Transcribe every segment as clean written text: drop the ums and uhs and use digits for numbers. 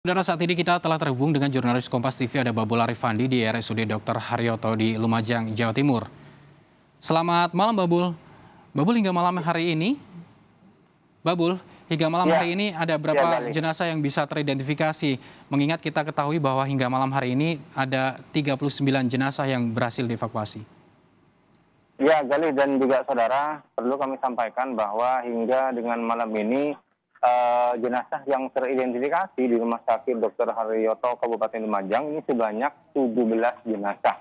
Saudara, saat ini kita telah terhubung dengan jurnalis Kompas TV ada Babul Arifandi di RSUD Dr. Haryoto di Lumajang, Jawa Timur. Selamat malam Babul. Babul, hingga malam hari ini, Babul, hingga malam Ya, hari ini ada ya berapa Gali. jenazah yang bisa teridentifikasi? Mengingat kita ketahui bahwa hingga malam hari ini ada 39 jenazah yang berhasil dievakuasi. Ya Gali dan juga saudara, perlu kami sampaikan bahwa hingga dengan malam ini jenazah yang teridentifikasi di Rumah Sakit Dr. Haryoto Kabupaten Lumajang ini sebanyak 17 jenazah.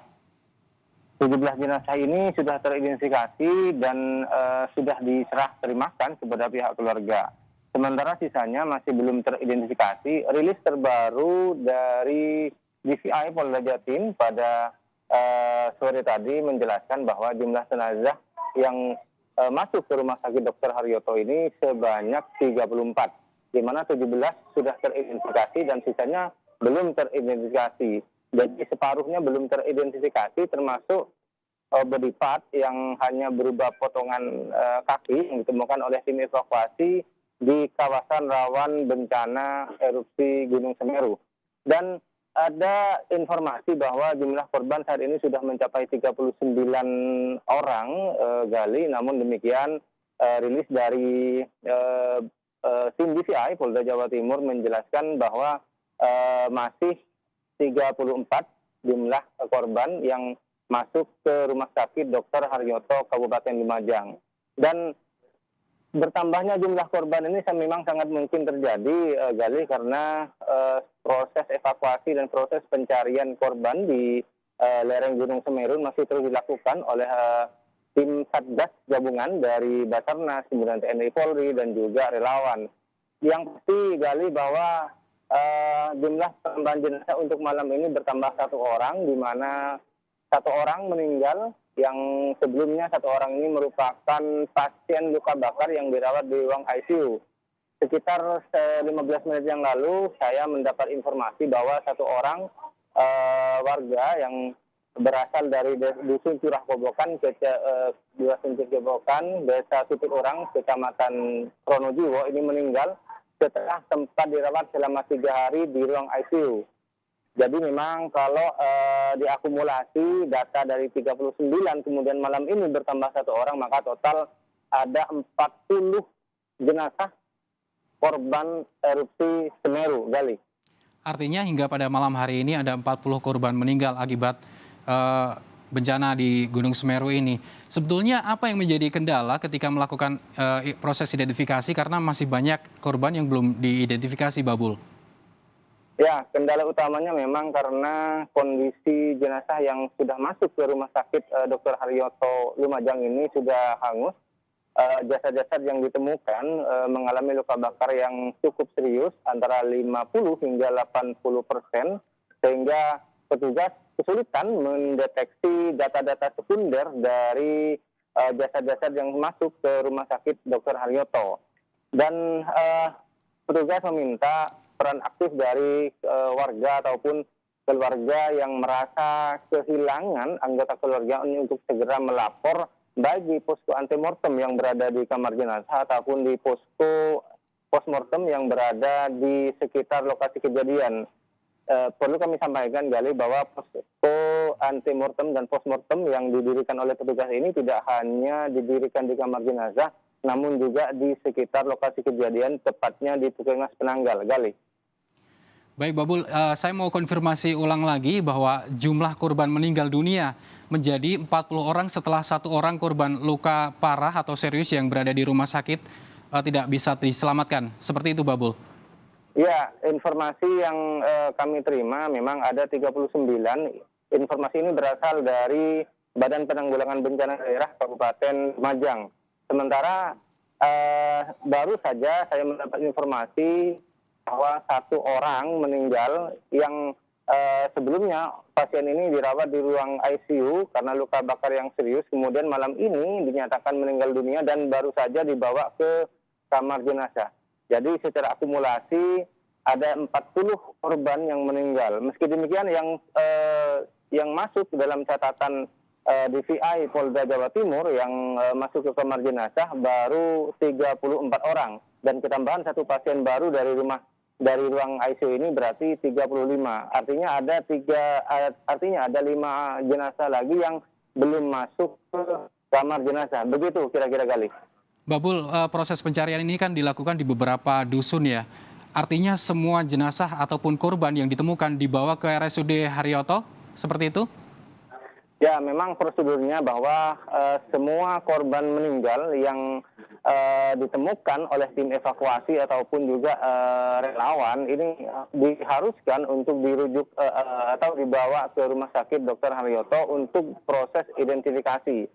17 jenazah ini sudah teridentifikasi dan sudah diserah terimakan kepada pihak keluarga. Sementara sisanya masih belum teridentifikasi. Rilis terbaru dari DVI Polda Jatim pada sore tadi menjelaskan bahwa jumlah jenazah yang masuk ke Rumah Sakit Dr. Haryoto ini sebanyak 34, di mana 17 sudah teridentifikasi dan sisanya belum teridentifikasi. Jadi separuhnya belum teridentifikasi, termasuk body part yang hanya berupa potongan kaki yang ditemukan oleh tim evakuasi di kawasan rawan bencana erupsi Gunung Semeru. Dan ada informasi bahwa jumlah korban saat ini sudah mencapai 39 orang, Gali. Namun demikian, rilis dari tim DVI Polda Jawa Timur menjelaskan bahwa masih 34 jumlah korban yang masuk ke Rumah Sakit Dr. Haryoto Kabupaten Lumajang. Dan bertambahnya jumlah korban ini memang sangat mungkin terjadi, Gali, karena proses evakuasi dan proses pencarian korban di lereng Gunung Semeru masih terus dilakukan oleh tim Satgas gabungan dari Basarnas, kemudian TNI Polri, dan juga relawan. Yang pasti, Gali, bahwa jumlah tambahan jenazah untuk malam ini bertambah satu orang, di mana satu orang meninggal, yang sebelumnya satu orang ini merupakan pasien luka bakar yang dirawat di ruang ICU. Sekitar 15 menit yang lalu saya mendapat informasi bahwa satu orang warga yang berasal dari dusun Curah Kobokan, dusun Curah Kobokan, desa Sutur Orang, kecamatan Pronojiwo ini meninggal setelah sempat dirawat selama 3 hari di ruang ICU. Jadi memang kalau diakumulasi data dari 39 kemudian malam ini bertambah satu orang, maka total ada 40 jenazah korban erupsi Semeru, Gali. Artinya hingga pada malam hari ini ada 40 korban meninggal akibat bencana di Gunung Semeru ini. Sebetulnya apa yang menjadi kendala ketika melakukan proses identifikasi, karena masih banyak korban yang belum diidentifikasi, Babul? Ya, kendala utamanya memang karena kondisi jenazah yang sudah masuk ke Rumah Sakit Dr. Haryoto Lumajang ini sudah hangus. Jasad-jasad yang ditemukan mengalami luka bakar yang cukup serius, antara 50 hingga 80%, sehingga petugas kesulitan mendeteksi data-data sekunder dari jasad-jasad yang masuk ke Rumah Sakit Dr. Haryoto. Dan petugas meminta peran aktif dari warga ataupun keluarga yang merasa kehilangan anggota keluarga ini untuk segera melapor, baik di posko antemortem yang berada di kamar jenazah ataupun di posko postmortem yang berada di sekitar lokasi kejadian. Perlu kami sampaikan, Gali, bahwa posko antemortem dan postmortem yang didirikan oleh petugas ini tidak hanya didirikan di kamar jenazah, namun juga di sekitar lokasi kejadian, tepatnya di Puskesmas Penanggal, Gali. Baik Babul, saya mau konfirmasi ulang lagi bahwa jumlah korban meninggal dunia menjadi 40 orang setelah satu orang korban luka parah atau serius yang berada di rumah sakit tidak bisa diselamatkan. Seperti itu, Babul? Ya, informasi yang kami terima memang ada 39. Informasi ini berasal dari Badan Penanggulangan Bencana Daerah Kabupaten Lumajang. Sementara baru saja saya mendapat informasi bahwa satu orang meninggal yang sebelumnya pasien ini dirawat di ruang ICU karena luka bakar yang serius. Kemudian malam ini dinyatakan meninggal dunia dan baru saja dibawa ke kamar jenazah. Jadi secara akumulasi ada 40 korban yang meninggal. Meski demikian yang masuk dalam catatan DVI Polda Jawa Timur yang masuk ke kamar jenazah baru 34 orang. Dan ketambahan satu pasien baru dari rumah dari ruang ICU ini berarti 35. Artinya ada 5 jenazah lagi yang belum masuk ke kamar jenazah. Begitu kira-kira kali. Babul, proses pencarian ini kan dilakukan di beberapa dusun ya. Artinya semua jenazah ataupun korban yang ditemukan dibawa ke RSUD Haryoto, seperti itu? Ya, memang prosedurnya bahwa semua korban meninggal yang ditemukan oleh tim evakuasi ataupun juga relawan ini diharuskan untuk dirujuk atau dibawa ke Rumah Sakit Dr. Haryoto untuk proses identifikasi.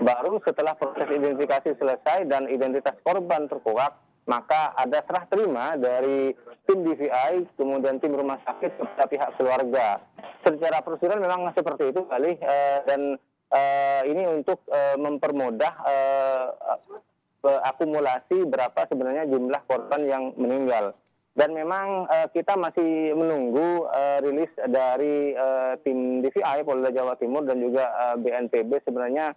Baru setelah proses identifikasi selesai dan identitas korban terkuak, maka ada serah terima dari tim DVI, kemudian tim rumah sakit kepada pihak keluarga. Secara prosedur memang seperti itu kali, dan ini untuk mempermudah akumulasi berapa sebenarnya jumlah korban yang meninggal. Dan memang kita masih menunggu rilis dari tim DVI Polda Jawa Timur dan juga BNPB sebenarnya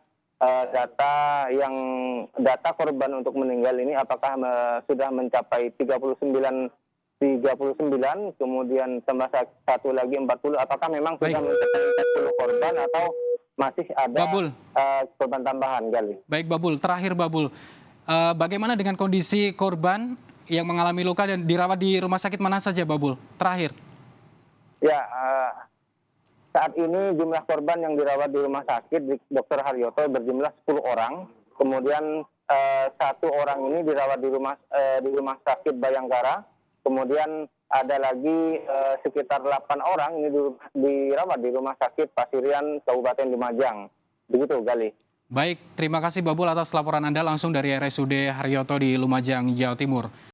data korban untuk meninggal ini apakah sudah mencapai 39, kemudian tambah satu lagi 40, apakah memang sudah Baik, mencapai 40 korban atau masih ada Babul. korban tambahan, Gali? Baik, Babul. Terakhir, Babul. Bagaimana dengan kondisi korban yang mengalami luka dan dirawat di rumah sakit mana saja, Babul? Terakhir. Ya, saat ini jumlah korban yang dirawat di rumah sakit di Dr. Haryoto berjumlah 10 orang. Kemudian satu orang ini dirawat di rumah sakit Bayangkara. Kemudian ada lagi sekitar 8 orang ini dirawat di rumah sakit Pasirian Kabupaten Lumajang. Begitu, Gali. Baik, terima kasih Babul atas laporan Anda langsung dari RSUD Haryoto di Lumajang, Jawa Timur.